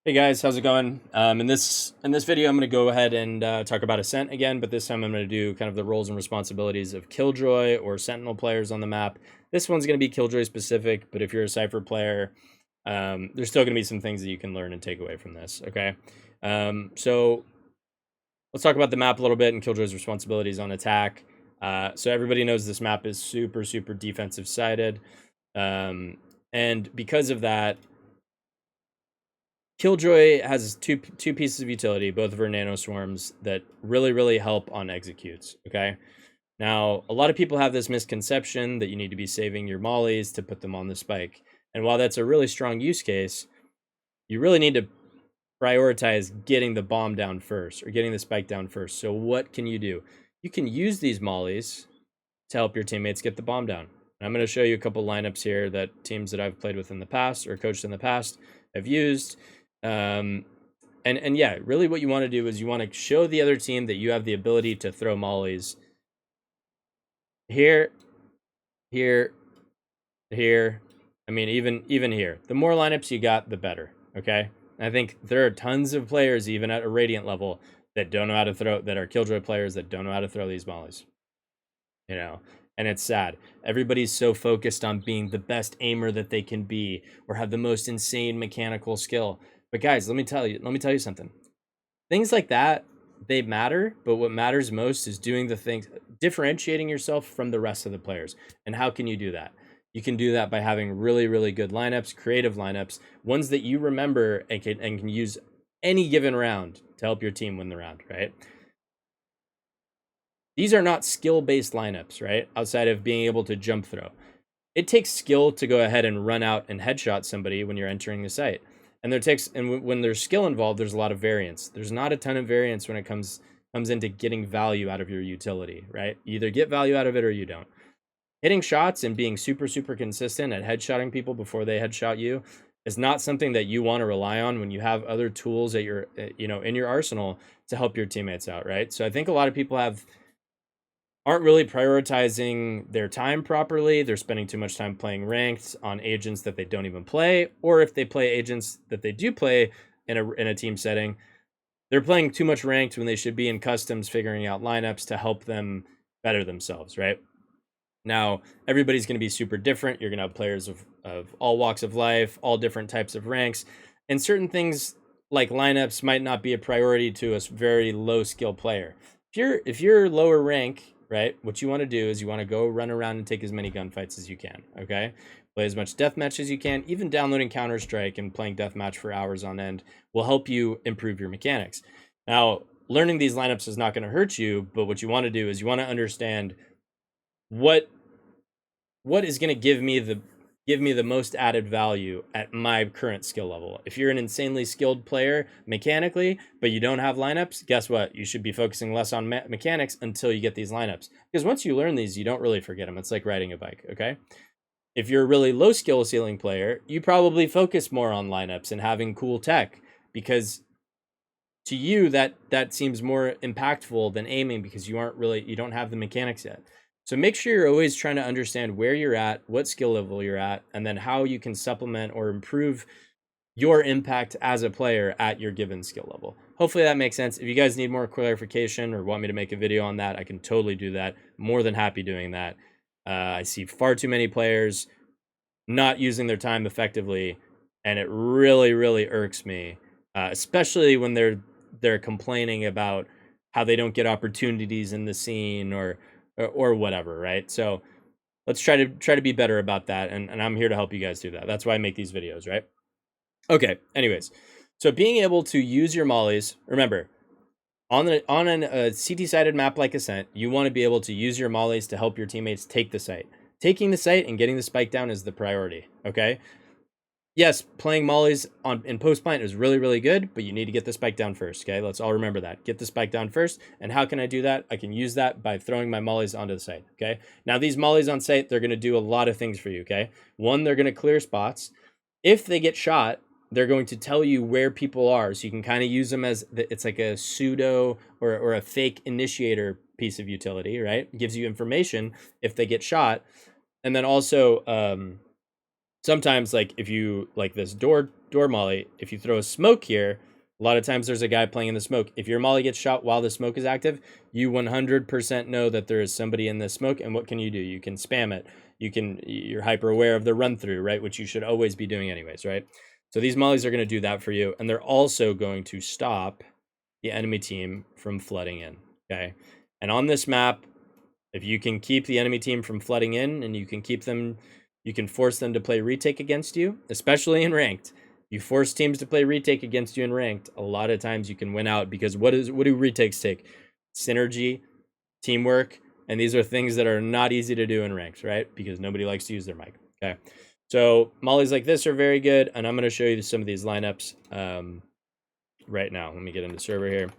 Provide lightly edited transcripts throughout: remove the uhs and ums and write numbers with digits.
Hey guys, how's it going? In this video, I'm going to go ahead and talk about Ascent again, but this time I'm going to do kind of the roles and responsibilities of Killjoy or Sentinel players on the map. This one's going to be Killjoy specific, but if you're a Cypher player, there's still going to be some things that you can learn and take away from this. Okay, so let's talk about the map a little bit and Killjoy's responsibilities on attack. So everybody knows this map is super defensive sided, and because of that, Killjoy has two pieces of utility, both of her nano swarms that really help on executes. Okay, now a lot of people have this misconception that you need to be saving your mollies to put them on the spike, and while that's a really strong use case, you really need to prioritize getting the bomb down first or getting the spike down first. So what can you do? You can use these mollies to help your teammates get the bomb down. And I'm going to show you a couple lineups here that teams that I've played with in the past or coached in the past have used. And yeah, really what you want to do is you want to show the other team that you have the ability to throw mollies here. I mean, even here. The more lineups you got, the better. Okay. I think there are tons of players, even at a Radiant level, that don't know how to throw, that are Killjoy players that don't know how to throw these mollies. You know, and it's sad. Everybody's so focused on being the best aimer that they can be or have the most insane mechanical skill. But guys, let me tell you something. Things like that, they matter, but what matters most is doing the things, differentiating yourself from the rest of the players. And how can you do that? You can do that by having really good lineups, creative lineups, ones that you remember and can use any given round to help your team win the round, right? These are not skill-based lineups, right? Outside of being able to jump throw. It takes skill to go ahead and run out and headshot somebody when you're entering the site. And when there's skill involved, there's a lot of variance. There's not a ton of variance when it comes into getting value out of your utility, right? You either get value out of it or you don't. Hitting shots and being super consistent at headshotting people before they headshot you is not something that you want to rely on when you have other tools at your in your arsenal to help your teammates out, right? So I think a lot of people aren't really prioritizing their time properly. They're spending too much time playing ranked on agents that they don't even play, or if they play agents that they do play in a team setting, they're playing too much ranked when they should be in customs figuring out lineups to help them better themselves, right? Now, everybody's going to be super different. You're going to have players of all walks of life, all different types of ranks, and certain things like lineups might not be a priority to a very low skill player. If you're lower rank, right, what you want to do is you want to go run around and take as many gunfights as you can, okay? Play as much deathmatch as you can. Even downloading Counter-Strike and playing deathmatch for hours on end will help you improve your mechanics. Now, learning these lineups is not going to hurt you, but what you want to do is you want to understand what is going to give me the most added value at my current skill level. If you're an insanely skilled player mechanically, but you don't have lineups, guess what? You should be focusing less on mechanics until you get these lineups. Because once you learn these, you don't really forget them. It's like riding a bike, okay? If you're a really low skill ceiling player, you probably focus more on lineups and having cool tech, because to you that seems more impactful than aiming, because you don't have the mechanics yet. So make sure you're always trying to understand where you're at, what skill level you're at, and then how you can supplement or improve your impact as a player at your given skill level. Hopefully that makes sense. If you guys need more clarification or want me to make a video on that, I can totally do that. More than happy doing that. I see far too many players not using their time effectively, and it really irks me, especially when they're complaining about how they don't get opportunities in the scene or whatever, right? So let's try to be better about that, and I'm here to help you guys do that. That's why I make these videos, right? Okay, anyways, so being able to use your mollies, remember, on a CT-sided map like Ascent, you want to be able to use your mollies to help your teammates take the site. Taking the site and getting the spike down is the priority, okay? Yes, playing mollies in post plant is really good, but you need to get the spike down first, okay? Let's all remember that. Get the spike down first. And how can I do that? I can use that by throwing my mollies onto the site, okay? Now, these mollies on site, they're going to do a lot of things for you, okay? One, they're going to clear spots. If they get shot, they're going to tell you where people are, so you can kind of use them as it's like a pseudo or a fake initiator piece of utility, right? It gives you information if they get shot. And then also, sometimes, like, if you, like this door molly, if you throw a smoke here, a lot of times there's a guy playing in the smoke. If your molly gets shot while the smoke is active, you 100% know that there is somebody in the smoke, and what can you do? You can spam it. You're hyper aware of the run through, right? Which you should always be doing anyways, right? So these mollies are going to do that for you, and they're also going to stop the enemy team from flooding in, okay? And on this map, if you can keep the enemy team from flooding in, and you can force them to play retake against you, especially in ranked. You force teams to play retake against you in ranked, a lot of times you can win out, because what do retakes take? Synergy, teamwork, and these are things that are not easy to do in ranked, right? Because nobody likes to use their mic, okay? So mollies like this are very good, and I'm going to show you some of these lineups right now. Let me get into server here.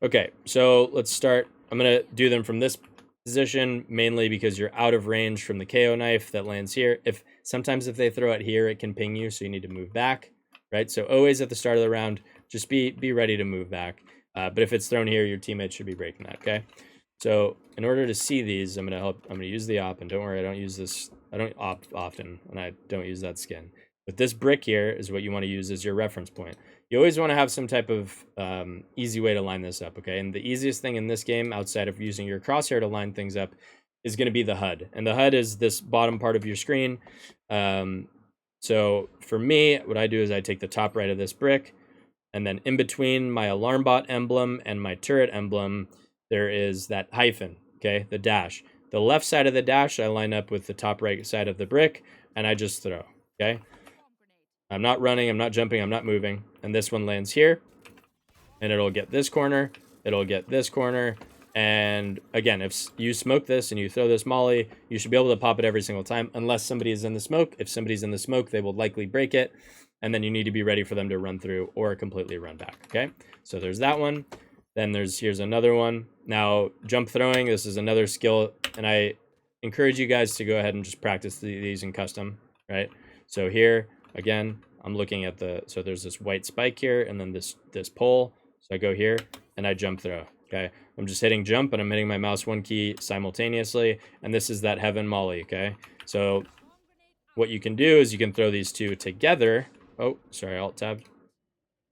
Okay, so let's start. I'm going to do them from this position, mainly because you're out of range from the KO knife that lands here. Sometimes if they throw it here, it can ping you, so you need to move back, right? So always at the start of the round, just be ready to move back. But if it's thrown here, your teammates should be breaking that, okay? So in order to see these, I'm gonna use the op, and don't worry, I don't use this. I don't op often, and I don't use that skin. But this brick here is what you want to use as your reference point. You always want to have some type of easy way to line this up, okay? And the easiest thing in this game, outside of using your crosshair to line things up, is going to be the HUD. And the HUD is this bottom part of your screen. So for me, what I do is I take the top right of this brick, and then in between my alarm bot emblem and my turret emblem, there is that hyphen, okay? The dash. The left side of the dash, I line up with the top right side of the brick, and I just throw, okay? I'm not running, I'm not jumping, I'm not moving. And this one lands here, and it'll get this corner, it'll get this corner. And again, if you smoke this and you throw this molly, you should be able to pop it every single time, unless somebody is in the smoke. If somebody's in the smoke, they will likely break it. And then you need to be ready for them to run through or completely run back, okay? So there's that one. Then here's another one. Now, jump throwing, this is another skill, and I encourage you guys to go ahead and just practice these in custom, right? So here, again, I'm looking at so there's this white spike here, and then this pole. So I go here, and I jump throw, okay? I'm just hitting jump, and I'm hitting my mouse one key simultaneously, and this is that heaven molly, okay? So what you can do is you can throw these two together. Oh, sorry, alt tab.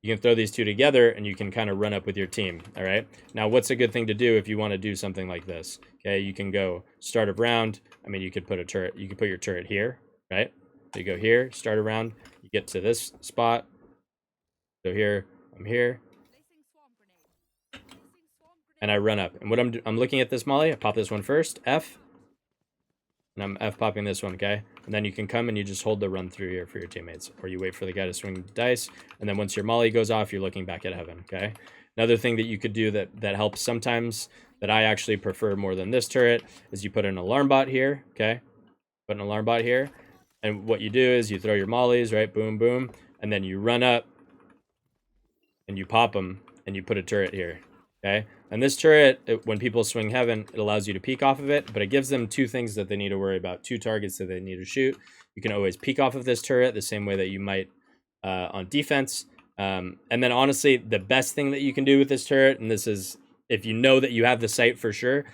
You can throw these two together, and you can kind of run up with your team, all right? Now, what's a good thing to do if you want to do something like this? Okay, you can go start of round. I mean, you could put your turret here, right? So you go here, start a round. You get to this spot. So here, I'm here. And I run up. And what I'm looking at this molly. I pop this one first, F. And I'm F popping this one, okay? And then you can come and you just hold the run through here for your teammates. Or you wait for the guy to swing the dice. And then once your molly goes off, you're looking back at heaven, okay? Another thing that you could do that helps sometimes, that I actually prefer more than this turret, is you put an alarm bot here, okay? Put an alarm bot here. And what you do is you throw your mollies, right? Boom, boom. And then you run up and you pop them and you put a turret here, okay? And this turret, when people swing heaven, it allows you to peek off of it, but it gives them two things that they need to worry about, two targets that they need to shoot. You can always peek off of this turret the same way that you might on defense. And then honestly, the best thing that you can do with this turret, and this is if you know that you have the sight for sure,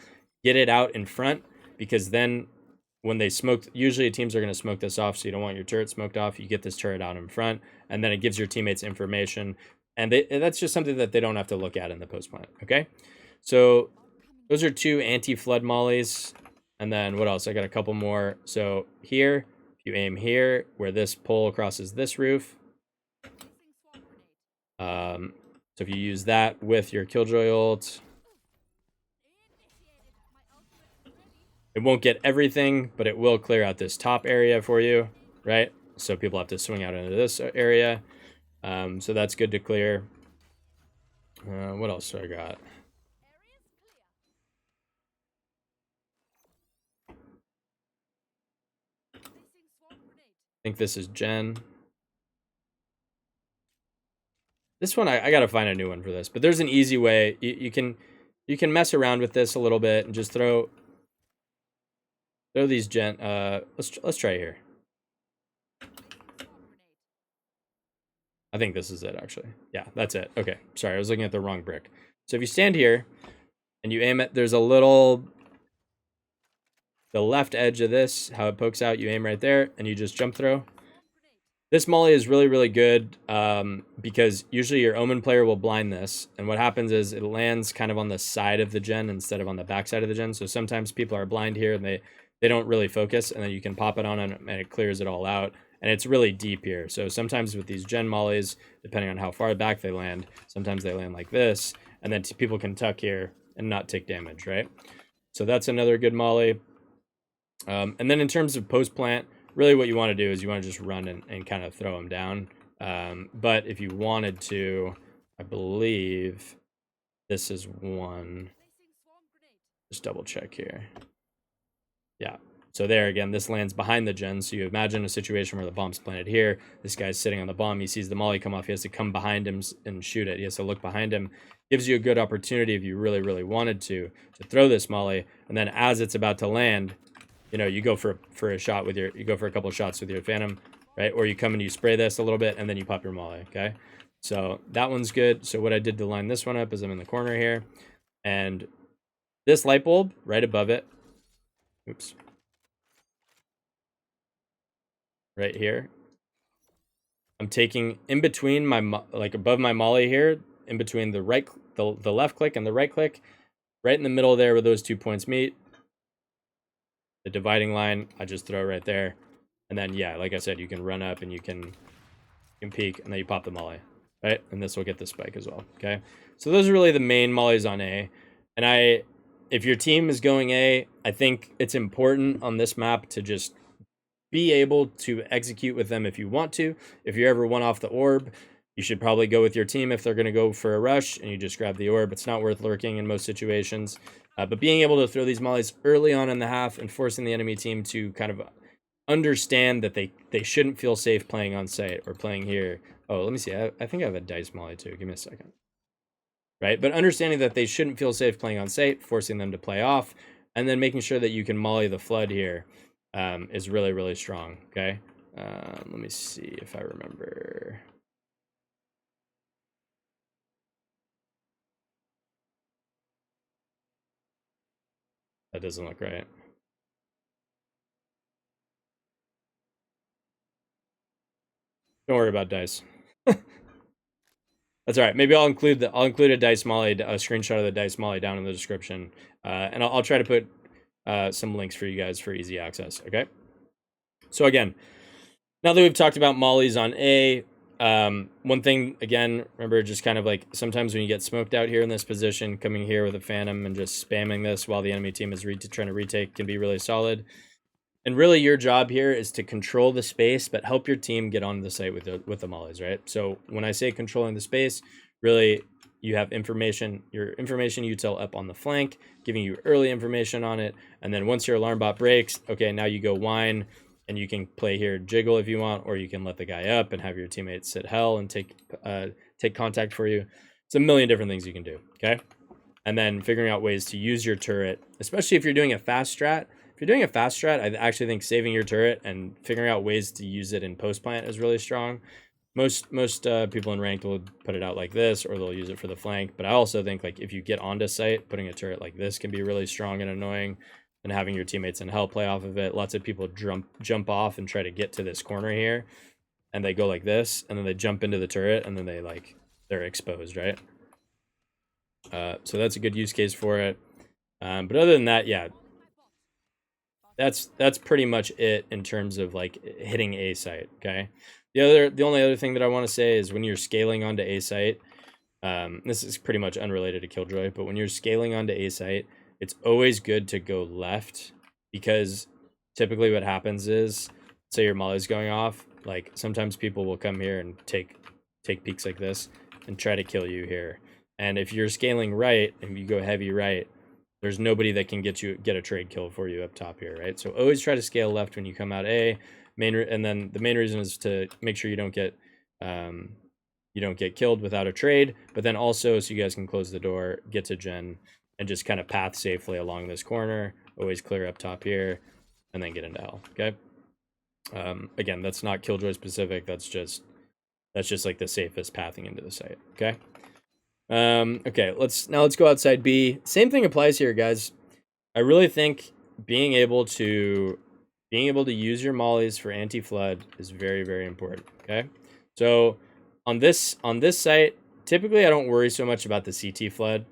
get it out in front, because then when they smoke, usually teams are going to smoke this off, so you don't want your turret smoked off. You get this turret out in front, and then it gives your teammates information. And that's just something that they don't have to look at in the post plant, okay? So those are two anti-flood mollies. And then what else? I got a couple more. So here, if you aim here, where this pole crosses this roof. So if you use that with your Killjoy ult, it won't get everything, but it will clear out this top area for you, right? So people have to swing out into this area. So that's good to clear. What else do I got? I think this is Jen. This one, I gotta find a new one for this, but there's an easy way. You can mess around with this a little bit and just throw these Jen. Let's try here. I think this is it, actually. Yeah, that's it. Okay, sorry, I was looking at the wrong brick. So if you stand here and you aim at, there's a little, the left edge of this, how it pokes out, you aim right there and you just jump throw. This molly is really, really good because usually your Omen player will blind this. And what happens is it lands kind of on the side of the gen instead of on the back side of the gen. So sometimes people are blind here and they don't really focus. And then you can pop it on and it clears it all out. And it's really deep here. So sometimes with these gen mollies, depending on how far back they land, sometimes they land like this. And then people can tuck here and not take damage, right? So that's another good molly. And then in terms of post plant, really what you want to do is you want to just run and kind of throw them down. But if you wanted to, I believe this is one. Just double check here. Yeah. So there again, this lands behind the gen. So you imagine a situation where the bomb's planted here. This guy's sitting on the bomb. He sees the molly come off. He has to come behind him and shoot it. He has to look behind him. Gives you a good opportunity if you really, really wanted to throw this molly. And then as it's about to land, you know, you go for a shot with you go for a couple of shots with your Phantom, right? Or you come and you spray this a little bit and then you pop your molly, okay? So that one's good. So what I did to line this one up is I'm in the corner here and this light bulb right above it, oops, right here, I'm taking in between my, like above my molly here, in between the left click and the right click, right in the middle there where those 2 points meet, the dividing line, I just throw right there. And then, yeah, like I said, you can run up and you can peek and then you pop the molly, right? And this will get the spike as well, okay? So those are really the main mollies on A. And if your team is going A, I think it's important on this map to just be able to execute with them if you want to. If you're ever one off the orb, you should probably go with your team if they're going to go for a rush and you just grab the orb. It's not worth lurking in most situations. But being able to throw these mollies early on in the half and forcing the enemy team to kind of understand that they shouldn't feel safe playing on site or playing here. Oh, let me see. I think I have a dice molly too. Give me a second. Right? But understanding that they shouldn't feel safe playing on site, forcing them to play off, and then making sure that you can molly the flood here is really, really strong. Okay? Let me see if I remember. That doesn't look right. Don't worry about dice. That's all right. Maybe I'll include a dice molly, a screenshot of the dice molly down in the description, and I'll try to put some links for you guys for easy access. Okay. So again, now that we've talked about mollies on A, one thing again, remember, just kind of like sometimes when you get smoked out here in this position, coming here with a Phantom and just spamming this while the enemy team is trying to retake can be really solid. And really your job here is to control the space, but help your team get onto the site with the mollies, right? So when I say controlling the space, really you have your information util up on the flank, giving you early information on it. And then once your alarm bot breaks, okay, now you go whine and you can play here jiggle if you want, or you can let the guy up and have your teammates sit hell and take contact for you. It's a million different things you can do, okay? And then figuring out ways to use your turret, especially if you're doing a fast strat. If you're doing a fast strat, I actually think saving your turret and figuring out ways to use it in post plant is really strong. Most people in ranked will put it out like this, or they'll use it for the flank. But I also think like if you get onto site, putting a turret like this can be really strong and annoying, and having your teammates in hell play off of it. Lots of people jump off and try to get to this corner here, and they go like this, and then they jump into the turret, and then they're exposed, right? So that's a good use case for it. But other than that, yeah. That's pretty much it in terms of like hitting A site, okay? The only other thing that I want to say is when you're scaling onto A site, this is pretty much unrelated to Killjoy, but when you're scaling onto A site, it's always good to go left, because typically what happens is, say your molly's going off, like sometimes people will come here and take peeks like this and try to kill you here. And if you're scaling right and you go heavy right, there's nobody that can get a trade kill for you up top here, right? So always try to scale left when you come out A. And then the main reason is to make sure you don't get killed without a trade, but then also so you guys can close the door, get to gen, and just kind of path safely along this corner. Always clear up top here, and then get into hell. Okay. Again, that's not Killjoy specific. That's just like the safest pathing into the site. Okay. Okay, let's go outside B. Same thing applies here, guys. I really think being able to being able to use your mollies for anti-flood is very, very important, okay? So on this site, typically I don't worry so much about the CT flood.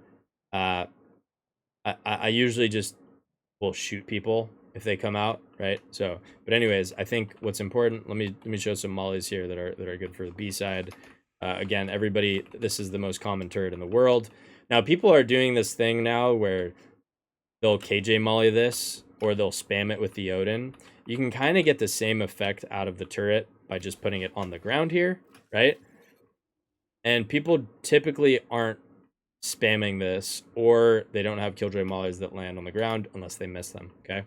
I usually just will shoot people if they come out, right? So, but anyways, I think what's important, let me show some mollies here that are good for the B side. Again, everybody, this is the most common turret in the world. Now, people are doing this thing now where they'll KJ molly this, or they'll spam it with the Odin. You can kind of get the same effect out of the turret by just putting it on the ground here, right? And people typically aren't spamming this, or they don't have Killjoy mollies that land on the ground unless they miss them, okay?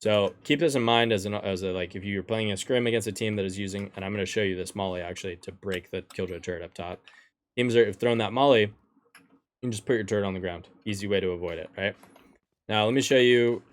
So keep this in mind as a like, if you're playing a scrim against a team that is using, and I'm going to show you this molly actually to break the Killjoy turret up top. Teams are throwing that molly, you can just put your turret on the ground. Easy way to avoid it, right? Now let me show you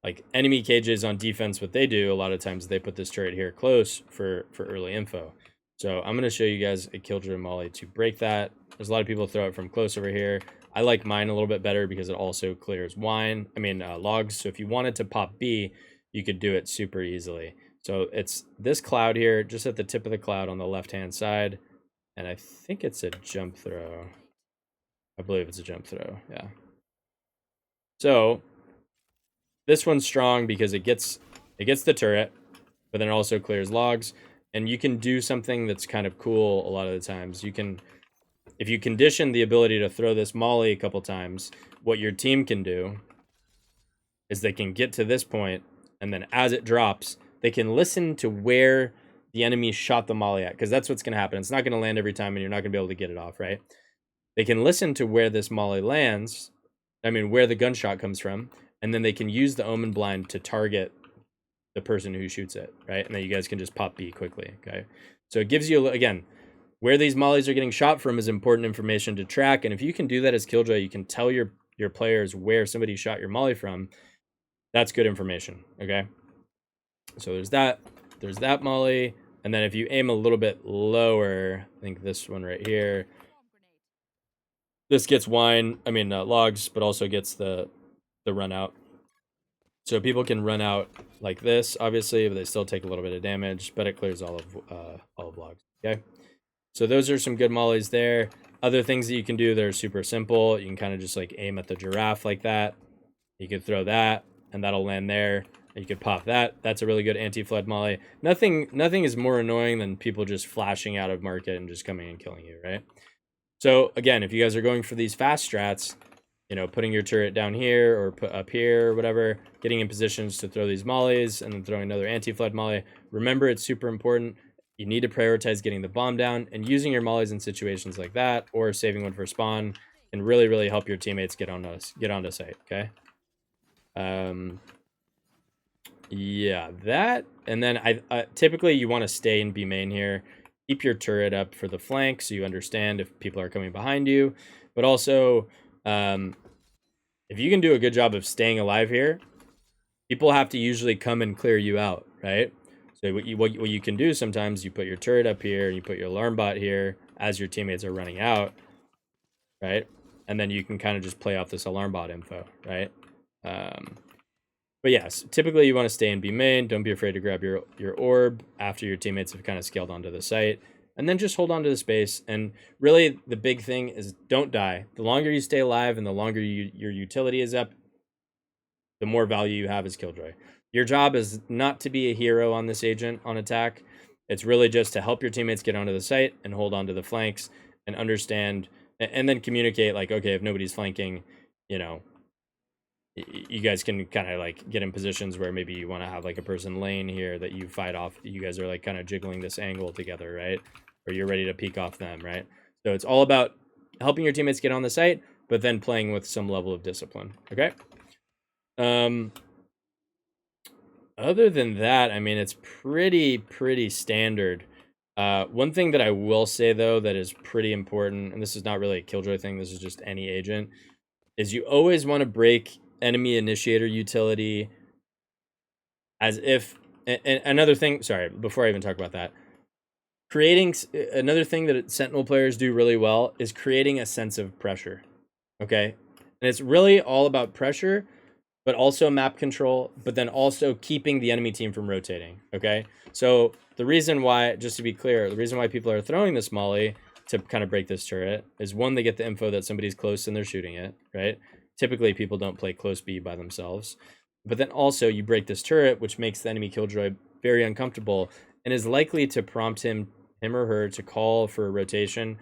like enemy KJs on defense. What they do a lot of times, they put this turret here close for early info. So I'm going to show you guys a Killjoy molly to break that. There's a lot of people throw it from close over here. I like mine a little bit better because it also clears logs. So if you wanted to pop B, you could do it super easily. So it's this cloud here, just at the tip of the cloud on the left-hand side. And I think it's a jump throw. I believe it's a jump throw, yeah. So this one's strong because it gets the turret, but then it also clears logs. And you can do something that's kind of cool a lot of the times. You can, if you condition the ability to throw this molly a couple times, what your team can do is they can get to this point, and then as it drops, they can listen to where the enemy shot the molly at, because that's what's going to happen. It's not going to land every time, and you're not going to be able to get it off, right? They can listen to where this molly lands, where the gunshot comes from, and then they can use the Omen Blind to target the person who shoots it, right? And then you guys can just pop B quickly, okay? So it gives you, again, where these mollies are getting shot from is important information to track, and if you can do that as Killjoy, you can tell your players where somebody shot your molly from. That's good information, okay? So there's that molly, and then if you aim a little bit lower, I think this one right here, this gets logs, but also gets the run out. So people can run out like this, obviously, but they still take a little bit of damage, but it clears all of logs, okay? So those are some good mollies there. Other things that you can do that are super simple, you can kind of just like aim at the giraffe like that. You could throw that, and that'll land there. You could pop that. That's a really good anti-flood molly. Nothing is more annoying than people just flashing out of market and just coming and killing you, right? So again, if you guys are going for these fast strats, putting your turret down here or put up here or whatever, getting in positions to throw these mollies and then throwing another anti-flood molly. Remember, it's super important. You need to prioritize getting the bomb down, and using your mollies in situations like that or saving one for spawn can really, really help your teammates get onto site, okay? Yeah, that, and then I typically you want to stay in B main here. Keep your turret up for the flank so you understand if people are coming behind you, but also if you can do a good job of staying alive here, people have to usually come and clear you out, right? So what you can do sometimes, you put your turret up here, you put your alarm bot here as your teammates are running out, right? And then you can kind of just play off this alarm bot info, right? But yes, typically you want to stay in B main. Don't be afraid to grab your orb after your teammates have kind of scaled onto the site. And then just hold on to the space. And really, the big thing is don't die. The longer you stay alive and the longer your utility is up, the more value you have as Killjoy. Your job is not to be a hero on this agent on attack. It's really just to help your teammates get onto the site and hold on to the flanks and understand, and then communicate like, okay, if nobody's flanking, you guys can kind of like get in positions where maybe you want to have like a person lane here that you fight off. You guys are like kind of jiggling this angle together, right? Or you're ready to peek off them, right? So it's all about helping your teammates get on the site, but then playing with some level of discipline, okay? Other than that, it's pretty standard. One thing that I will say though that is pretty important, and this is not really a Killjoy thing, this is just any agent, is you always want to break enemy initiator utility as if, and another thing, sorry, before I even talk about that, creating another thing that Sentinel players do really well is creating a sense of pressure, okay? And it's really all about pressure, but also map control, but then also keeping the enemy team from rotating, okay? So the reason why, just to be clear, the reason why people are throwing this molly to kind of break this turret is, one, they get the info that somebody's close and they're shooting it, right? Typically, people don't play close B by themselves. But then also you break this turret, which makes the enemy Killjoy very uncomfortable and is likely to prompt him or her to call for a rotation,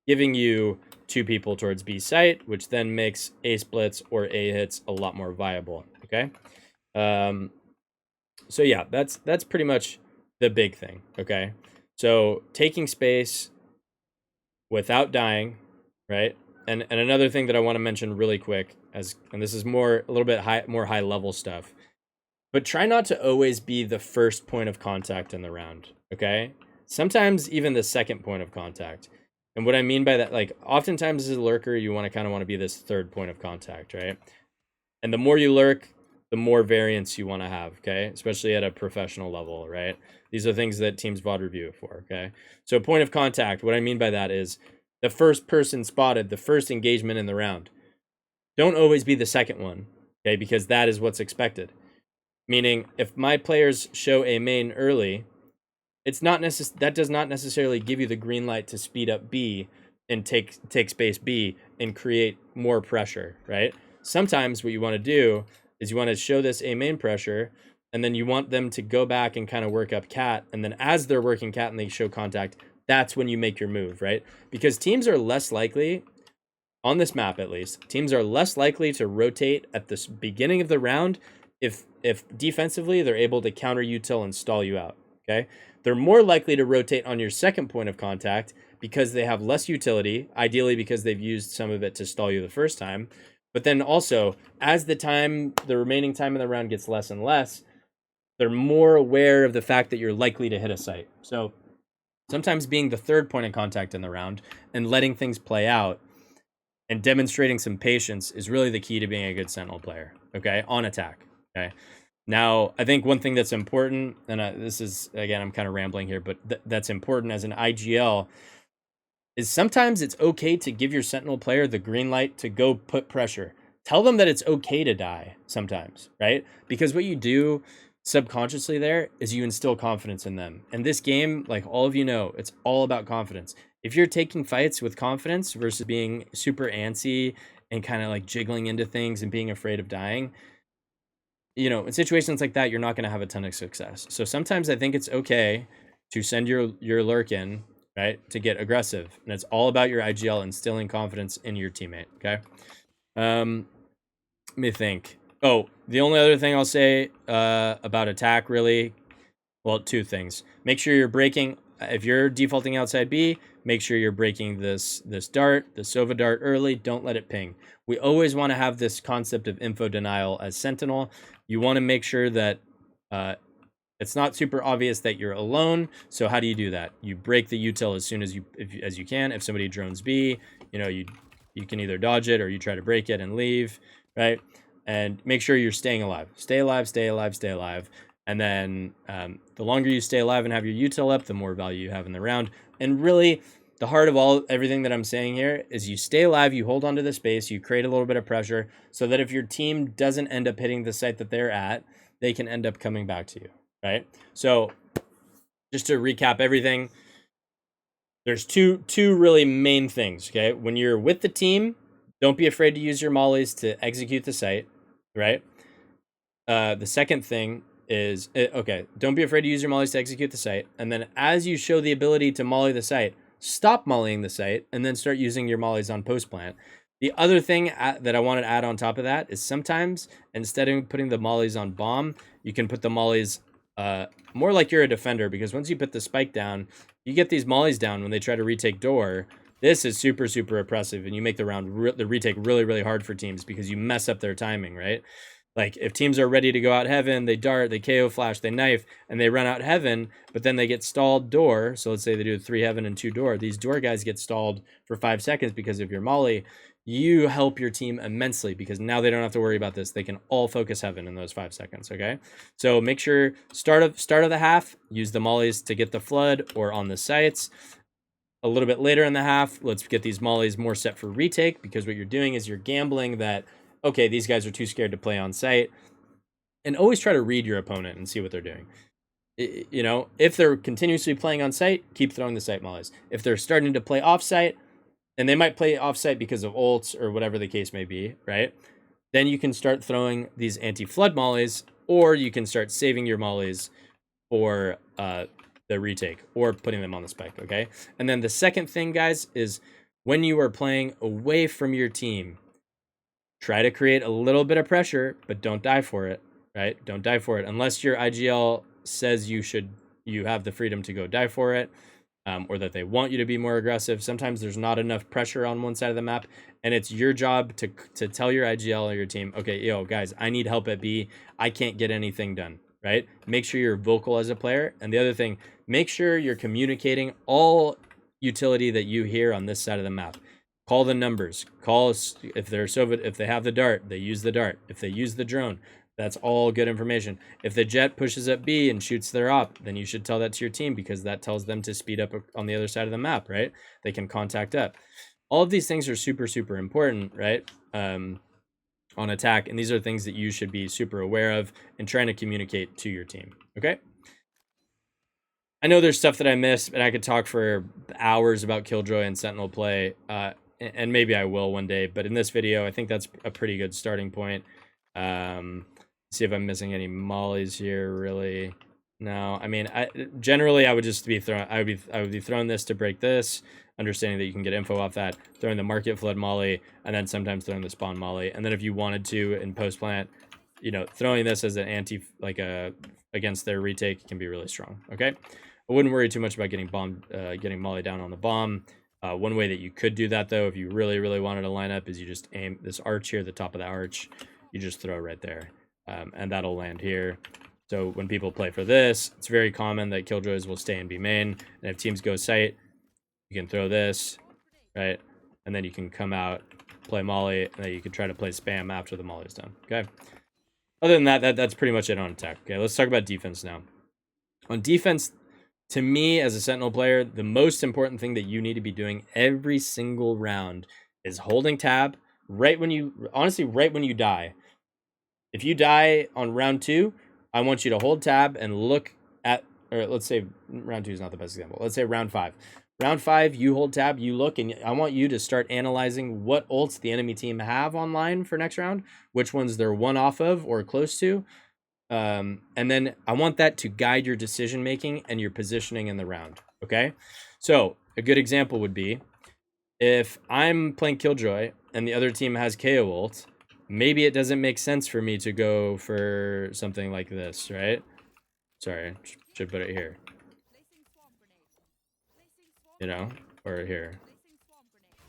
giving you 2 people towards B site, which then makes A splits or A hits a lot more viable, okay? So yeah, that's pretty much the big thing, okay? So taking space without dying, right? And another thing that I want to mention really quick, and this is a little bit more high level stuff, but try not to always be the first point of contact in the round, okay? Sometimes even the second point of contact. And what I mean by that, like, oftentimes as a lurker, you want to be this third point of contact, right? And the more you lurk, the more variance you want to have, okay? Especially at a professional level, right? These are things that Teams VOD review for, okay? So point of contact, what I mean by that is the first person spotted, the first engagement in the round. Don't always be the second one, okay? Because that is what's expected. Meaning, if my players show a main early, that does not necessarily give you the green light to speed up B and take space B and create more pressure, right? Sometimes what you want to do is you want to show this A main pressure, and then you want them to go back and kind of work up cat, and then as they're working cat and they show contact, that's when you make your move, right? Because teams are less likely, on this map at least, teams are less likely to rotate at the beginning of the round if defensively they're able to counter util and stall you out, okay? They're more likely to rotate on your second point of contact because they have less utility, ideally because they've used some of it to stall you the first time. But then also, as the remaining time in the round gets less and less, they're more aware of the fact that you're likely to hit a site. So sometimes being the third point of contact in the round and letting things play out and demonstrating some patience is really the key to being a good Sentinel player, okay, on attack, okay? Now, I think one thing that's important, and this is, again, I'm kind of rambling here, but that's important as an IGL, is sometimes it's okay to give your Sentinel player the green light to go put pressure. Tell them that it's okay to die sometimes, right? Because what you do subconsciously there is you instill confidence in them. And this game, like all of you know, it's all about confidence. If you're taking fights with confidence versus being super antsy and kind of like jiggling into things and being afraid of dying, you know, in situations like that, you're not going to have a ton of success. So sometimes I think it's okay to send your lurk in, right, to get aggressive. And it's all about your IGL instilling confidence in your teammate, okay? Let me think. Oh, the only other thing I'll say about attack, really, well, 2 things. Make sure you're breaking, if you're defaulting outside B, make sure you're breaking this dart, the Sova dart early. Don't let it ping. We always want to have this concept of info denial as Sentinel. You want to make sure that it's not super obvious that you're alone. So how do you do that? You break the util as soon as you can. If somebody drones B, you know, you can either dodge it or you try to break it and leave, right? And make sure you're staying alive. Stay alive, stay alive, stay alive. And then the longer you stay alive and have your util up, the more value you have in the round. And really, the heart of everything that I'm saying here is you stay alive, you hold onto the space, you create a little bit of pressure so that if your team doesn't end up hitting the site that they're at, they can end up coming back to you, right? So just to recap everything, there's two really main things, okay? When you're with the team, don't be afraid to use your mollies to execute the site, right? The second thing is, don't be afraid to use your mollies to execute the site. And then as you show the ability to molly the site, stop mollying the site and then start using your mollies on post plant. The other thing that I wanted to add on top of that is sometimes instead of putting the mollies on bomb, you can put the mollies more like you're a defender, because once you put the spike down, you get these mollies down when they try to retake door. This is super, super oppressive, and you make the retake really, really hard for teams because you mess up their timing, right? Like if teams are ready to go out heaven, they dart, they KO flash, they knife, and they run out heaven, but then they get stalled door. So let's say they do 3 heaven and 2 door. These door guys get stalled for 5 seconds because of your molly. You help your team immensely because now they don't have to worry about this. They can all focus heaven in those 5 seconds, okay? So make sure start of the half, use the mollies to get the flood or on the sites. A little bit later in the half, let's get these mollies more set for retake, because what you're doing is you're gambling that okay, these guys are too scared to play on site. And always try to read your opponent and see what they're doing. You know, if they're continuously playing on site, keep throwing the site mollies. If they're starting to play off site, and they might play off site because of ults or whatever the case may be, right? Then you can start throwing these anti-flood mollies, or you can start saving your mollies for the retake or putting them on the spike, okay? And then the second thing, guys, is when you are playing away from your team, try to create a little bit of pressure, but don't die for it, right? Don't die for it unless your IGL says you have the freedom to go die for it, or that they want you to be more aggressive. Sometimes there's not enough pressure on one side of the map, and it's your job to tell your IGL or your team, okay, yo, guys, I need help at B. I can't get anything done, right? Make sure you're vocal as a player. And the other thing, make sure you're communicating all utility that you hear on this side of the map. Call the numbers. Call if they're if they have the dart, they use the dart. If they use the drone, that's all good information. If the jet pushes up B and shoots their op, then you should tell that to your team, because that tells them to speed up on the other side of the map, right? They can contact up. All of these things are super, super important, right? On attack. And these are things that you should be super aware of and trying to communicate to your team, okay? I know there's stuff that I missed, and I could talk for hours about Killjoy and Sentinel play, and maybe I will one day, but in this video, I think that's a pretty good starting point. See if I'm missing any mollies here, really. No, I mean, generally I would just be throwing, I would be throwing this to break this, understanding that you can get info off that, throwing the market flood molly, and then sometimes throwing the spawn molly. And then if you wanted to in post plant, you know, throwing this as an anti, like against their retake can be really strong. Okay, I wouldn't worry too much about getting getting molly down on the bomb. One way that you could do that, though, if you really, really wanted to line up, is you just aim this arch here, the top of the arch, you just throw right there, and that'll land here. So when people play for this, it's very common that Killjoys will stay and be main, and if teams go site, you can throw this, right? And then you can come out, play molly, and then you can try to play spam after the molly's done, okay? Other than that, that's pretty much it on attack. Okay, let's talk about defense now. On defense, to me, as a Sentinel player, the most important thing that you need to be doing every single round is holding tab right when you, honestly, right when you die. If you die on round 2, I want you to hold tab and look at, or let's say round 2 is not the best example. Let's say round 5. Round 5, you hold tab, you look, and I want you to start analyzing what ults the enemy team have online for next round, which ones they're one off of or close to. And then I want that to guide your decision making and your positioning in the round. Okay, so a good example would be if I'm playing Killjoy and the other team has KO ult, maybe it doesn't make sense for me to go for something like this, right? Sorry, should put it here, you know, or here,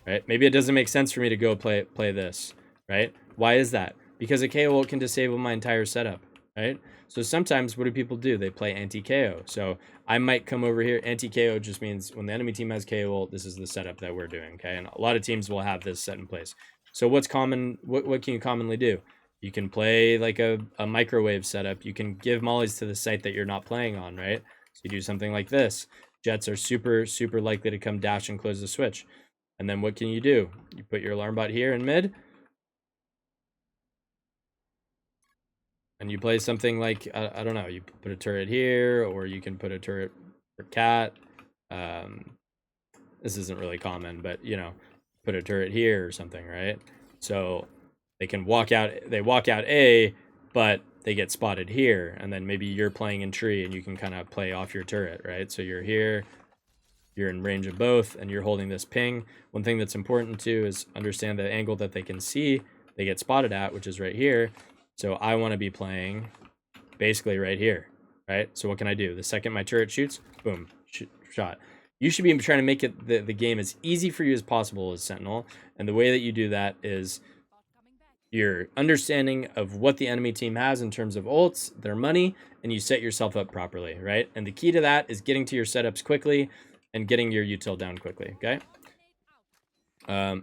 right? Maybe it doesn't make sense for me to go play this, right? Why is that? Because a KO ult can disable my entire setup, right? So sometimes what do people do? They play anti-KO. So I might come over here. Anti-KO just means when the enemy team has KO ult, this is the setup that we're doing, okay? And a lot of teams will have this set in place. So what's common? What can you commonly do? You can play like a microwave setup. You can give mollies to the site that you're not playing on, right? So you do something like this. Jets are super, super likely to come dash and close the switch. And then what can you do? You put your alarm bot here in mid, and you play something like, I don't know, you put a turret here, or you can put a turret for cat. This isn't really common, but, you know, put a turret here or something, right? So they can walk out, A, but they get spotted here, and then maybe you're playing in tree, and you can kind of play off your turret, right? So you're here, you're in range of both, and you're holding this ping. One thing that's important, too, is understand the angle that they can see they get spotted at, which is right here. So I want to be playing basically right here, right? So what can I do? The second my turret shoots, boom, shot. You should be trying to make it the game as easy for you as possible as Sentinel. And the way that you do that is your understanding of what the enemy team has in terms of ults, their money, and you set yourself up properly, right? And the key to that is getting to your setups quickly and getting your util down quickly, okay?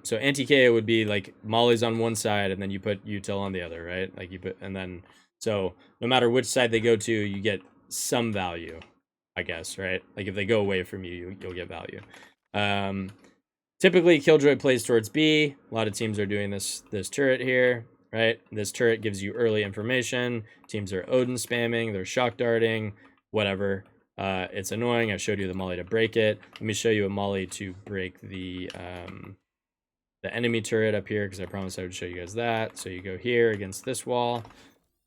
So anti-KO would be like mollies on one side and then you put util on the other, right? Like you put, and then, so no matter which side they go to, you get some value, I guess, right? Like if they go away from you, you'll get value. Typically Killjoy plays towards B. A lot of teams are doing this turret here. right? This turret gives you early information. Teams are Odin spamming, they're shock darting, whatever. It's annoying. I showed you the molly to break it. Let me show you a molly to break the enemy turret up here, because I promised I would show you guys that. So you go here against this wall,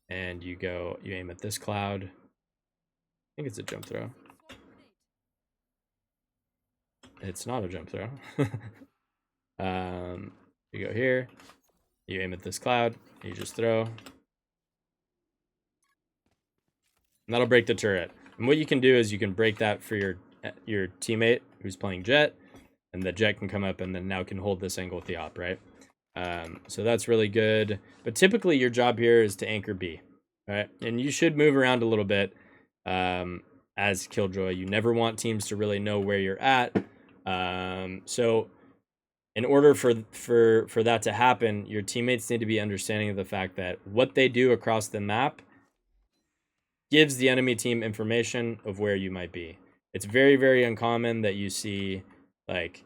and you aim at this cloud. I think it's a jump throw. It's not a jump throw. You go here, you aim at this cloud, you just throw. And that'll break the turret. And what you can do is you can break that for your teammate who's playing Jet, and the Jet can come up and then now can hold this angle with the op, right? So that's really good. But typically your job here is to anchor B, right? And you should move around a little bit as Killjoy. You never want teams to really know where you're at. So in order for that to happen, your teammates need to be understanding of the fact that what they do across the map gives the enemy team information of where you might be. It's very, very uncommon that you see like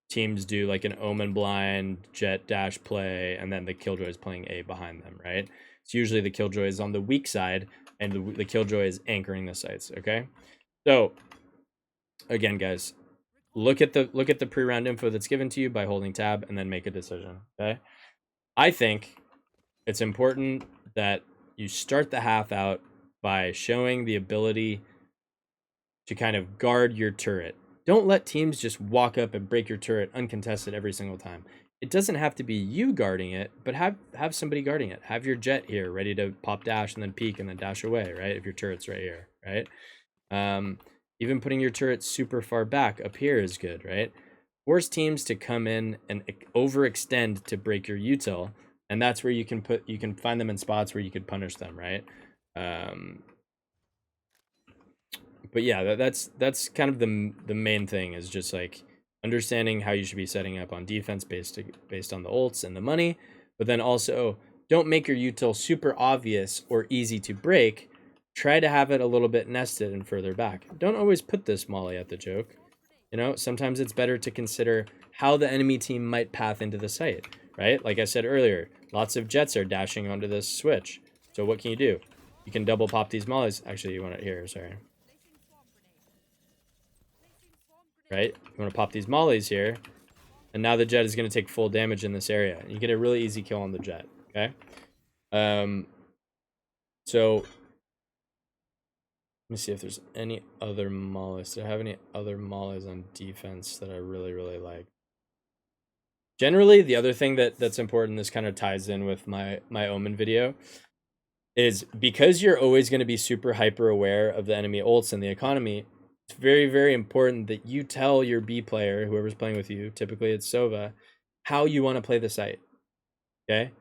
teams do like an Omen blind Jet dash play, and then the Killjoy is playing A behind them, right? It's usually the Killjoy is on the weak side, and the Killjoy is anchoring the sites. Okay, so again, guys, look at the pre-round info that's given to you by holding tab, and then make a decision. Okay, I think it's important that you start the half out by showing the ability to kind of guard your turret. Don't let teams just walk up and break your turret uncontested every single time. It doesn't have to be you guarding it, but have somebody guarding it. Have your Jet here ready to pop dash and then peek and then dash away, right? If your turret's right here, right? Even putting your turret super far back up here is good, right? Force teams to come in and overextend to break your util, and that's where you can find them in spots where you could punish them, right? But yeah, that's kind of the main thing, is just like understanding how you should be setting up on defense based on the ults and the money, but then also don't make your util super obvious or easy to break. Try to have it a little bit nested and further back. Don't always put this molly at the joke. You know, sometimes it's better to consider how the enemy team might path into the site, right? Like I said earlier, lots of Jets are dashing onto this switch. So what can you do? You can double pop these mollies. Actually, you want it here, sorry. Right? You want to pop these mollies here, and now the Jet is going to take full damage in this area. You get a really easy kill on the Jet, okay? So let me see if there's any other mollies. Do I have any other mollies on defense that I really, really like? Generally, the other thing that's important, this kind of ties in with my Omen video, is because you're always going to be super hyper aware of the enemy ults and the economy, it's very, very important that you tell your B player, whoever's playing with you, typically it's Sova, how you want to play the site. Okay?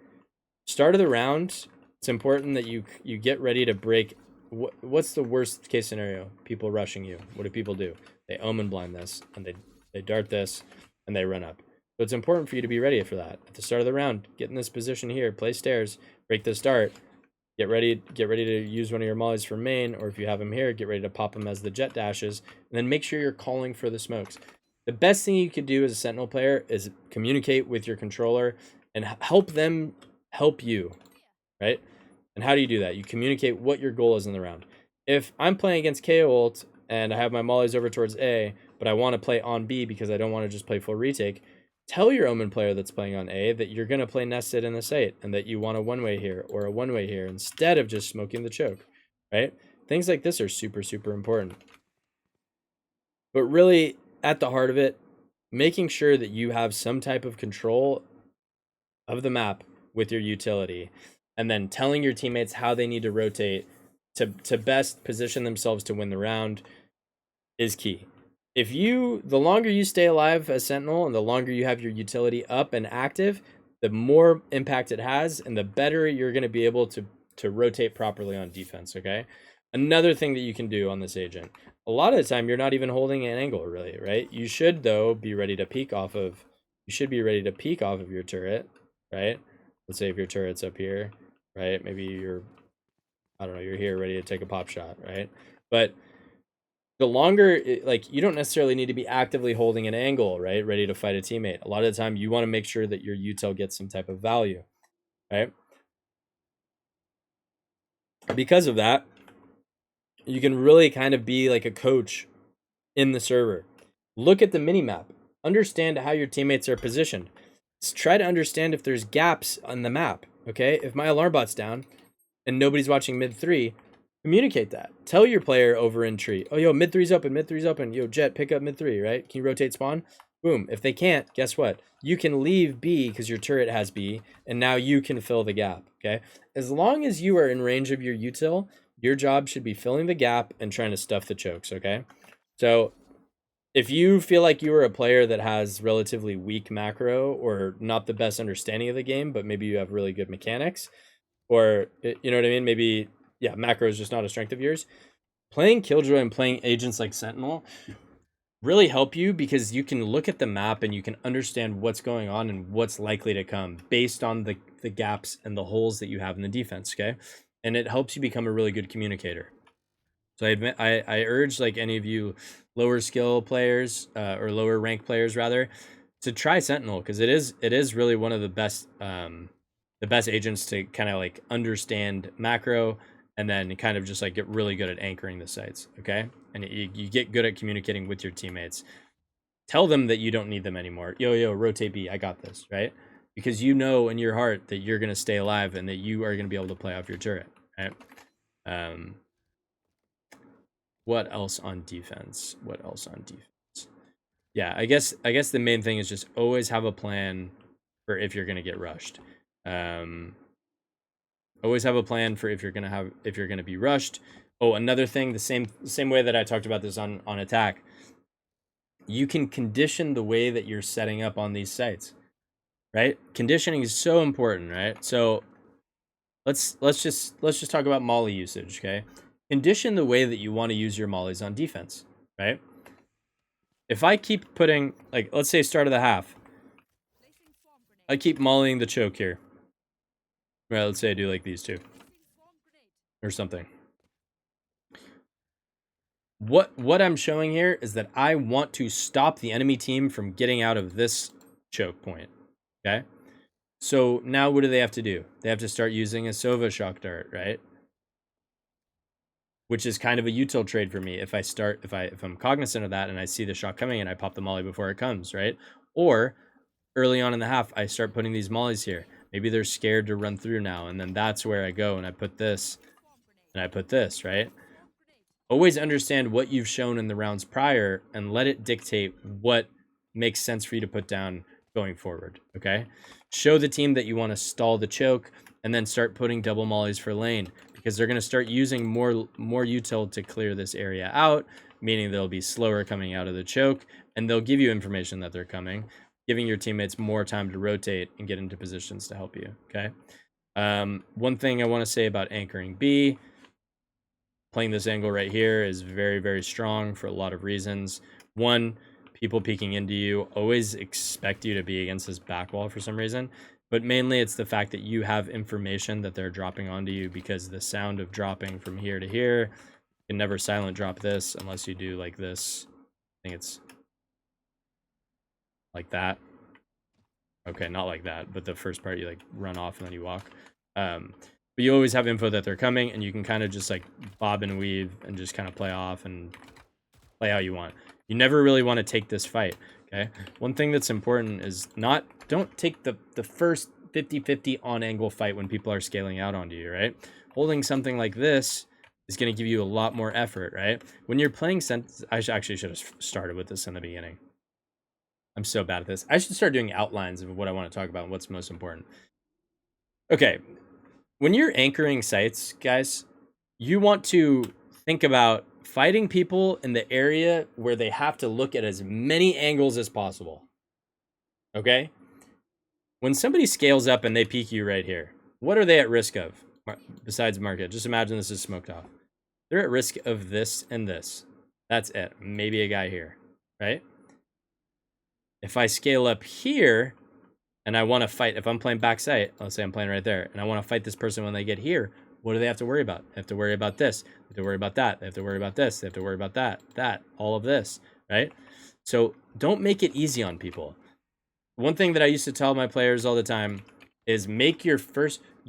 Start of the round, it's important that you get ready to break. What's the worst case scenario? People rushing you. What do people do? They Omen blind this, and they dart this, and they run up. So it's important for you to be ready for that. At the start of the round, get in this position here, play stairs, break this dart, get ready to use one of your mollies for main, or if you have them here, get ready to pop them as the Jet dashes, and then make sure you're calling for the smokes. The best thing you could do as a Sentinel player is communicate with your controller and help them help you, right? And how do you do that? You communicate what your goal is in the round. If I'm playing against KO ult and I have my mollies over towards A, but I want to play on B because I don't want to just play full retake, tell your Omen player that's playing on A that you're going to play nested in the site and that you want a one-way here or a one-way here instead of just smoking the choke, right? Things like this are super, super important. But really, at the heart of it, making sure that you have some type of control of the map with your utility, and then telling your teammates how they need to rotate to best position themselves to win the round is key. The longer you stay alive as Sentinel and the longer you have your utility up and active, the more impact it has and the better you're going to be able to rotate properly on defense, okay? Another thing that you can do on this agent, a lot of the time you're not even holding an angle really, right? You should though be ready to peek off of your turret, right? Let's say if your turret's up here, right? Maybe you're here ready to take a pop shot, right? But the longer, like, you don't necessarily need to be actively holding an angle, right? Ready to fight a teammate. A lot of the time you want to make sure that your util gets some type of value, right? Because of that, you can really kind of be like a coach in the server. Look at the mini map. Understand how your teammates are positioned. Try to understand if there's gaps on the map, okay? If my alarm bot's down and nobody's watching mid 3, communicate that. Tell your player over in tree, oh, yo, mid 3's open, mid 3's open. Yo, Jet, pick up mid 3, right? Can you rotate spawn? Boom. If they can't, guess what? You can leave B because your turret has B, and now you can fill the gap, okay? As long as you are in range of your util, your job should be filling the gap and trying to stuff the chokes, okay? So if you feel like you are a player that has relatively weak macro or not the best understanding of the game, but maybe you have really good mechanics, or you know what I mean? Maybe, yeah, macro is just not a strength of yours. Playing Killjoy and playing agents like Sentinel really help you because you can look at the map and you can understand what's going on and what's likely to come based on the gaps and the holes that you have in the defense, okay? And it helps you become a really good communicator. So I urge like any of you lower skill players or lower rank players rather to try Sentinel because it is really one of the best agents to kind of like understand macro and then kind of just like get really good at anchoring the sites, okay? And you get good at communicating with your teammates. Tell them that you don't need them anymore. Yo, rotate B, I got this, right? Because you know in your heart that you're gonna stay alive and that you are gonna be able to play off your turret, right? What else on defense? Yeah, I guess the main thing is just always have a plan for if you're gonna get rushed. Always have a plan for if you're gonna be rushed. Oh, another thing, the same way that I talked about this on attack. You can condition the way that you're setting up on these sites, right? Conditioning is so important, right? So let's just talk about molly usage, okay? Condition the way that you want to use your mollies on defense, right? If I keep putting, like, let's say start of the half, I keep mollying the choke here. Right, let's say I do like these two. Or something. What I'm showing here is that I want to stop the enemy team from getting out of this choke point, okay? So now what do they have to do? They have to start using a Sova shock dart, right? Which is kind of a util trade for me. If I'm cognizant of that and I see the shock coming and I pop the molly before it comes, right? Or early on in the half, I start putting these mollies here. Maybe they're scared to run through now, and then that's where I go and I put this and I put this, right? Always understand what you've shown in the rounds prior and let it dictate what makes sense for you to put down going forward, okay? Show the team that you want to stall the choke and then start putting double mollies for lane because they're going to start using more util to clear this area out, meaning they'll be slower coming out of the choke and they'll give you information that they're coming, giving your teammates more time to rotate and get into positions to help you, okay? One thing I want to say about anchoring B, playing this angle right here is very, very strong for a lot of reasons. One, people peeking into you always expect you to be against this back wall for some reason, but mainly it's the fact that you have information that they're dropping onto you because the sound of dropping from here to here, you can never silent drop this unless you do like this. I think it's like that. Okay, not like that, but the first part you like run off and then you walk. But you always have info that they're coming and you can kind of just like bob and weave and just kind of play off and play how you want. You never really want to take this fight, okay? One thing that's important is don't take the first 50-50 on angle fight when people are scaling out onto you, right? Holding something like this is going to give you a lot more effort, right? When you're playing I actually should have started with this in the beginning. I'm so bad at this. I should start doing outlines of what I want to talk about and what's most important. Okay, when you're anchoring sites, guys, you want to think about fighting people in the area where they have to look at as many angles as possible. Okay? When somebody scales up and they peek you right here, what are they at risk of besides market? Just imagine this is smoked off. They're at risk of this and this. That's it. Maybe a guy here, right? If I scale up here and I want to fight, if I'm playing backside, let's say I'm playing right there, and I want to fight this person when they get here, What do they have to worry about? They have to worry about this. They have to worry about that. They have to worry about this. They have to worry about that, all of this, right? So don't make it easy on people. One thing that I used to tell my players all the time is you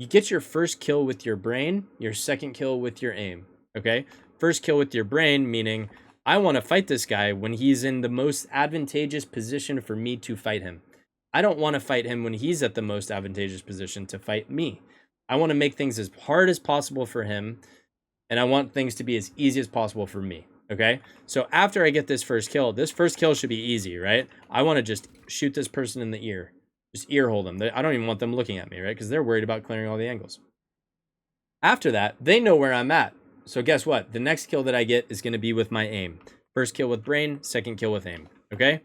get your first kill with your brain, your second kill with your aim, okay? First kill with your brain, meaning I want to fight this guy when he's in the most advantageous position for me to fight him. I don't want to fight him when he's at the most advantageous position to fight me. I want to make things as hard as possible for him, and I want things to be as easy as possible for me, okay? So after I get this first kill should be easy, right? I want to just shoot this person in the ear. Just ear hold them. I don't even want them looking at me, right? Because they're worried about clearing all the angles. After that, they know where I'm at. So guess what? The next kill that I get is going to be with my aim. First kill with brain, second kill with aim, okay?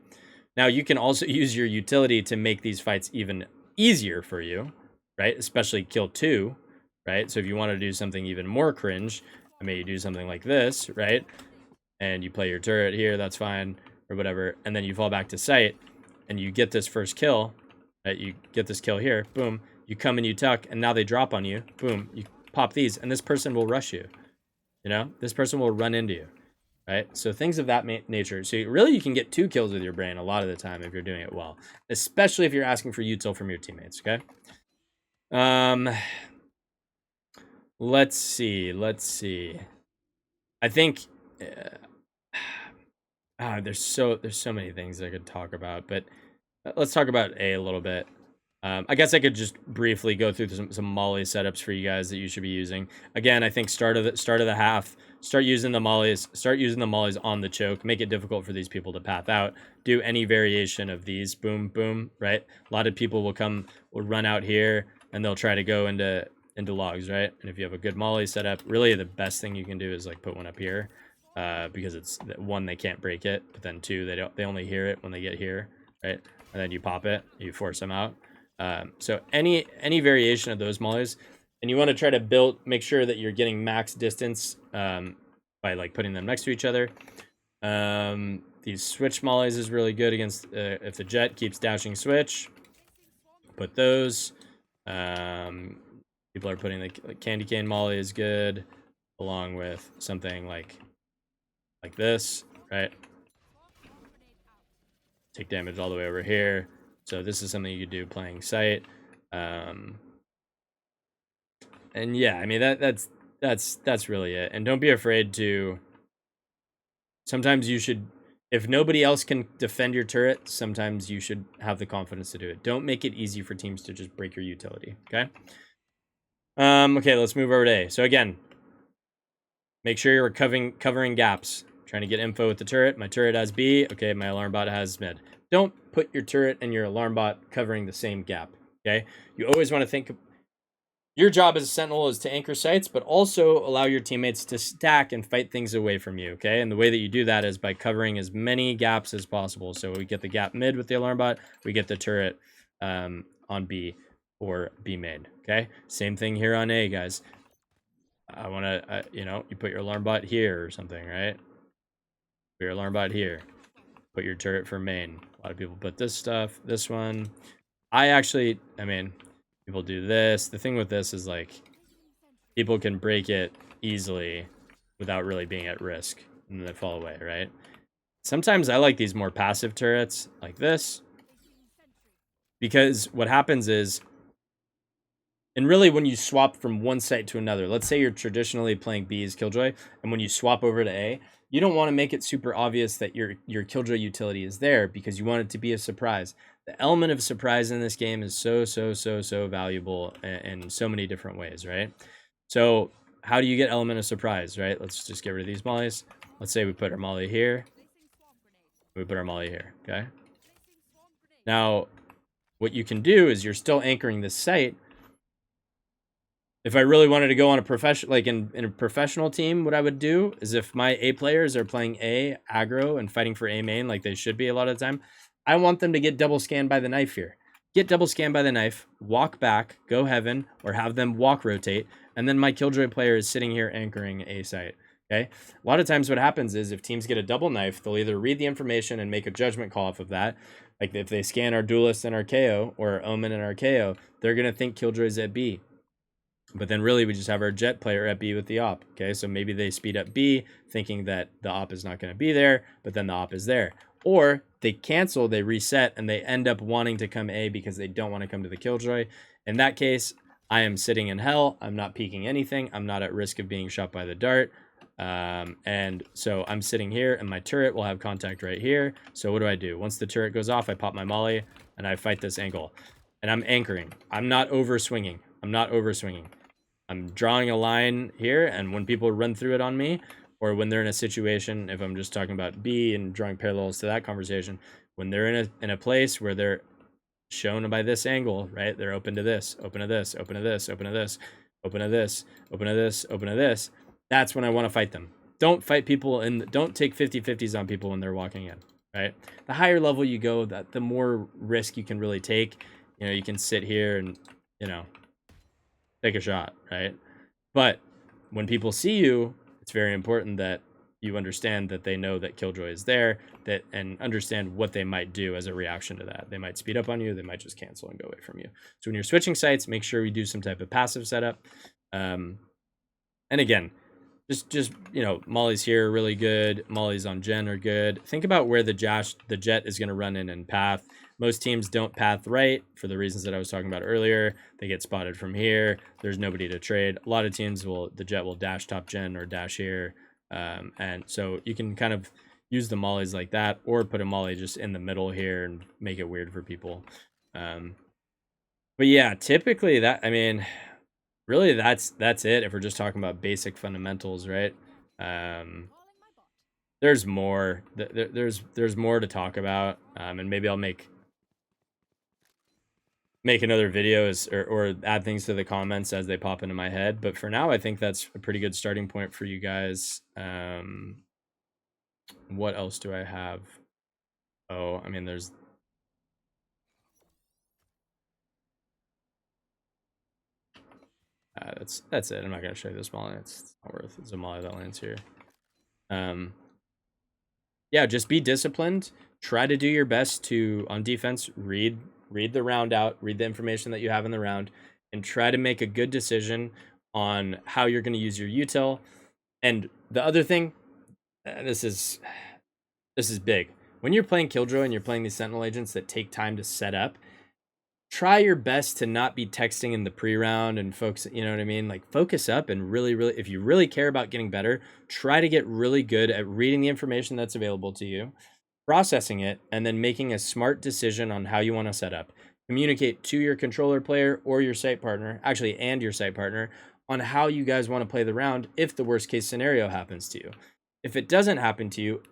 Now, you can also use your utility to make these fights even easier for you, right? Especially kill 2, right? So if you want to do something even more cringe, I mean, you do something like this, right? And you play your turret here, that's fine, or whatever. And then you fall back to sight, and you get this first kill, right? You get this kill here, boom. You come and you tuck, and now they drop on you, boom. You pop these, and this person will rush you. You know, this person will run into you, right? So things of that nature. So you can get 2 kills with your brain a lot of the time if you're doing it well, especially if you're asking for util from your teammates, okay? Let's see. I think there's so many things I could talk about, but let's talk about A a little bit. I guess I could just briefly go through some molly setups for you guys that you should be using. Again, I think start of the half, start using the mollies on the choke. Make it difficult for these people to path out. Do any variation of these, boom, boom, right? A lot of people will run out here and they'll try to go into logs, right? And if you have a good molly setup, really the best thing you can do is like put one up here, because it's 1, they can't break it, but then 2, they only hear it when they get here, right? And then you pop it, you force them out. So any variation of those mollies, and you want to try to make sure that you're getting max distance by like putting them next to each other. These switch mollies is really good against if the jet keeps dashing switch. Put those. People are putting the candy cane molly is good, along with something like this, right? Take damage all the way over here. So this is something you could do playing sight. And yeah, I mean that's really it. And don't be afraid to. Sometimes you should, if nobody else can defend your turret, sometimes you should have the confidence to do it. Don't make it easy for teams to just break your utility. Okay. Okay, let's move over to A. So again, make sure you're covering gaps. Trying to get info with the turret. My turret has B. Okay, my alarm bot has mid. Don't put your turret and your alarm bot covering the same gap, okay? You always want to think, your job as a Sentinel is to anchor sites, but also allow your teammates to stack and fight things away from you, okay? And the way that you do that is by covering as many gaps as possible. So we get the gap mid with the alarm bot, we get the turret on B or B main, okay? Same thing here on A, guys. I want to, you put your alarm bot here or something, right? Put your alarm bot here. Put your turret for main. A lot of people put this stuff, this one. People do this. The thing with this is like, people can break it easily without really being at risk, and then they fall away, right? Sometimes I like these more passive turrets like this, because what happens is, and really when you swap from one site to another, let's say you're traditionally playing B as Killjoy, and when you swap over to A, you don't want to make it super obvious that your Killjoy utility is there, because you want it to be a surprise. The element of surprise in this game is so valuable in so many different ways, right? So how do you get element of surprise, right? Let's just get rid of these mollies. Let's say we put our molly here. We put our molly here, okay? Now, what you can do is you're still anchoring this site. If I really wanted to go on a professional, like in a professional team, what I would do is, if my A players are playing A aggro and fighting for A main like they should be a lot of the time, I want them to get double scanned by the knife here. Get double scanned by the knife, walk back, go heaven, or have them walk rotate, and then my Killjoy player is sitting here anchoring A site. Okay. A lot of times what happens is, if teams get a double knife, they'll either read the information and make a judgment call off of that. Like if they scan our duelist and our KO, or our Omen and our KO, they're going to think Killjoy's at B. But then really we just have our jet player at B with the op. Okay, so maybe they speed up B thinking that the op is not going to be there, but then the op is there. Or they cancel, they reset, and they end up wanting to come A because they don't want to come to the Killjoy. In that case, I am sitting in hell. I'm not peeking anything. I'm not at risk of being shot by the dart. And so I'm sitting here and my turret will have contact right here. So what do? Once the turret goes off, I pop my molly and I fight this angle. And I'm anchoring. I'm not over swinging. I'm drawing a line here, and when people run through it on me, or when they're in a situation, if I'm just talking about B and drawing parallels to that conversation, when they're in a place where they're shown by this angle, right? They're open to this, open to this, open to this, open to this, open to this, open to this, open to this. That's when I want to fight them. Don't fight people don't take 50-50s on people when they're walking in, right? The higher level you go, the more risk you can really take. You know, you can sit here and, you know, take a shot, right? But when people see you, it's very important that you understand that they know that Killjoy is there, and understand what they might do as a reaction to that. They might speed up on you, they might just cancel and go away from you. So when you're switching sites, make sure you do some type of passive setup. And again, just you know, mollies here are really good. Mollies on gen are good. Think about where the jet is going to run in and path. Most teams don't path right for the reasons that I was talking about earlier. They get spotted from here. There's nobody to trade. A lot of teams the jet will dash top gen or dash here. And so you can kind of use the mollies like that, or put a molly just in the middle here and make it weird for people. But yeah, typically really that's it if we're just talking about basic fundamentals, right? There's more. There's more to talk about, and maybe I'll make another video or add things to the comments as they pop into my head. But for now, I think that's a pretty good starting point for you guys. What else do I have? Oh, I mean, there's that's it. I'm not gonna show you this molly. It's not worth it. It's a molly that lands here. Yeah, just be disciplined. Try to do your best to, on defense, read the round out, read the information that you have in the round, and try to make a good decision on how you're going to use your util. And the other thing, this is big. When you're playing Killjoy and you're playing these Sentinel agents that take time to set up, try your best to not be texting in the pre-round and focus, you know what I mean? Like, focus up and really, if you really care about getting better, try to get really good at reading the information that's available to you, processing it, and then making a smart decision on how you want to set up. Communicate to your controller player or your site partner, and your site partner, on how you guys want to play the round if the worst case scenario happens to you. If it doesn't happen to you,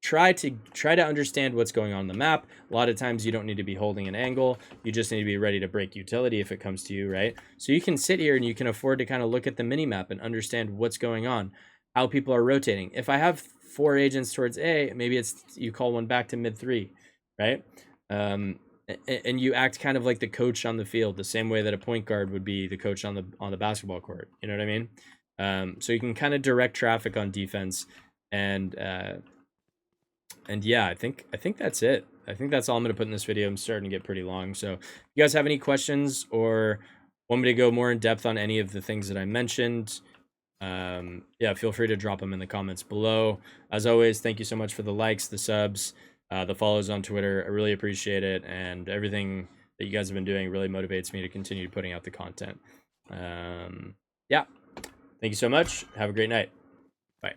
try to understand what's going on in the map. A lot of times you don't need to be holding an angle. You just need to be ready to break utility if it comes to you, right? So you can sit here and you can afford to kind of look at the mini map and understand what's going on, how people are rotating. If I have 4 agents towards A, maybe it's you call one back to mid 3, right? And you act kind of like the coach on the field, the same way that a point guard would be the coach on the basketball court. You know what I mean? So you can kind of direct traffic on defense, and yeah, I think that's it. I think that's all I'm going to put in this video. I'm starting to get pretty long. So if you guys have any questions or want me to go more in depth on any of the things that I mentioned, yeah, feel free to drop them in the comments below. As always, thank you so much for the likes, the subs, the follows on Twitter. I really appreciate it. And everything that you guys have been doing really motivates me to continue putting out the content. Yeah, thank you so much. Have a great night. Bye.